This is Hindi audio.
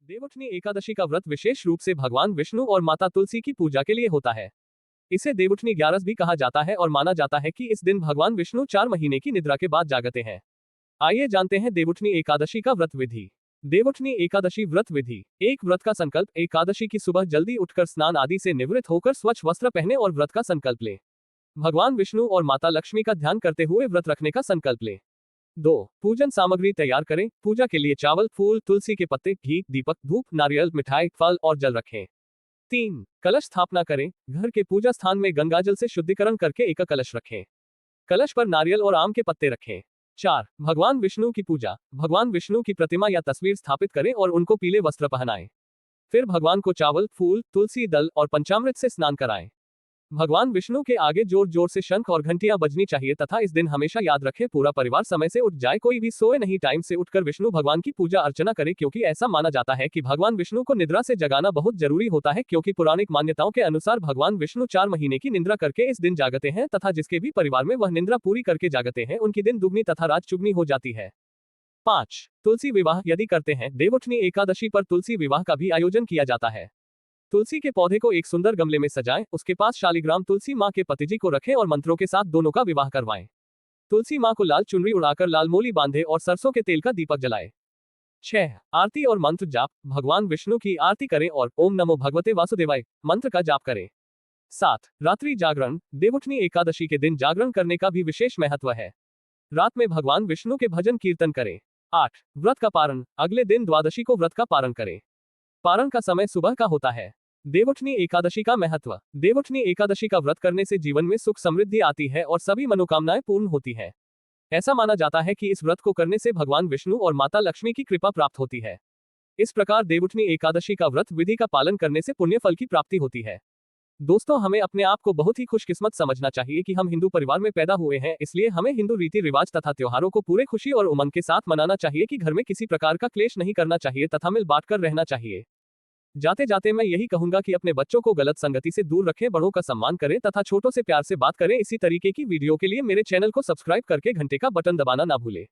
देवउठनी एकादशी का व्रत विशेष रूप से भगवान विष्णु और माता तुलसी की पूजा के लिए होता है। इसे देवउठनी ग्यारस भी कहा जाता है और माना जाता है कि इस दिन भगवान विष्णु 4 महीने की निद्रा के बाद जागते हैं। आइए जानते हैं देवउठनी एकादशी का व्रत विधि। देवउठनी एकादशी व्रत विधि। एक व्रत का संकल्प। एकादशी की सुबह जल्दी उठकर स्नान आदि से निवृत्त होकर स्वच्छ वस्त्र पहने और व्रत का संकल्प लें। भगवान विष्णु और माता लक्ष्मी का ध्यान करते हुए व्रत रखने का संकल्प लें। 2. पूजन सामग्री तैयार करें। पूजा के लिए चावल, फूल, तुलसी के पत्ते, घी, दीपक, धूप, नारियल, मिठाई, फल और जल रखें। 3. कलश स्थापना करें। घर के पूजा स्थान में गंगाजल से शुद्धिकरण करके एक कलश रखें। कलश पर नारियल और आम के पत्ते रखें। 4. भगवान विष्णु की पूजा। भगवान विष्णु की प्रतिमा या तस्वीर स्थापित करें और उनको पीले वस्त्र पहनाएं। फिर भगवान को चावल, फूल, तुलसी दल और पंचामृत से स्नान कराएं। भगवान विष्णु के आगे जोर जोर से शंख और घंटियां बजनी चाहिए तथा इस दिन हमेशा याद रखें पूरा परिवार समय से उठ जाए, कोई भी सोए नहीं। टाइम से उठकर विष्णु भगवान की पूजा अर्चना करें क्योंकि ऐसा माना जाता है कि भगवान विष्णु को निद्रा से जगाना बहुत जरूरी होता है, क्योंकि पौराणिक मान्यताओं के अनुसार भगवान विष्णु 4 महीने की निद्रा करके इस दिन जागते हैं तथा जिसके भी परिवार में वह निद्रा पूरी करके जागते हैं उनकी दिन दुगनी तथा रात चुगनी हो जाती है। 5. तुलसी विवाह यदि करते हैं। देवउठनी एकादशी पर तुलसी विवाह का भी आयोजन किया जाता है। तुलसी के पौधे को एक सुंदर गमले में सजाएं, उसके पास शालिग्राम तुलसी माँ के पतिजी को रखें और मंत्रों के साथ दोनों का विवाह करवाएं। तुलसी माँ को लाल चुनरी उड़ाकर लाल मोली बांधे और सरसों के तेल का दीपक जलाए। 6. आरती और मंत्र जाप। भगवान विष्णु की आरती करें और ओम नमो भगवते वासुदेवाय मंत्र का जाप करें। 7. रात्रि जागरण। देवउठनी एकादशी के दिन जागरण करने का भी विशेष महत्व है। रात में भगवान विष्णु के भजन कीर्तन करें। 8. व्रत का पारण। अगले दिन द्वादशी को व्रत का पारण करें। पारण का समय सुबह का होता है। देवउठनी एकादशी का महत्व। देवउठनी एकादशी का व्रत करने से जीवन में सुख समृद्धि आती है और सभी मनोकामनाएं पूर्ण होती है। ऐसा माना जाता है कि इस व्रत को करने से भगवान विष्णु और माता लक्ष्मी की कृपा प्राप्त होती है। इस प्रकार देवउठनी एकादशी का व्रत विधि का पालन करने से पुण्य फल की प्राप्ति होती है। दोस्तों, हमें अपने आप को बहुत ही खुशकिस्मत समझना चाहिए कि हम हिंदू परिवार में पैदा हुए हैं, इसलिए हमें हिंदू रीति रिवाज तथा त्योहारों को पूरे खुशी और उमंग के साथ मनाना चाहिए कि घर में किसी प्रकार का क्लेश नहीं करना चाहिए तथा मिल बांट कर रहना चाहिए। जाते जाते मैं यही कहूंगा कि अपने बच्चों को गलत संगति से दूर रखें, बड़ों का सम्मान करें तथा छोटों से प्यार से बात करें। इसी तरीके की वीडियो के लिए मेरे चैनल को सब्सक्राइब करके घंटे का बटन दबाना ना भूलें।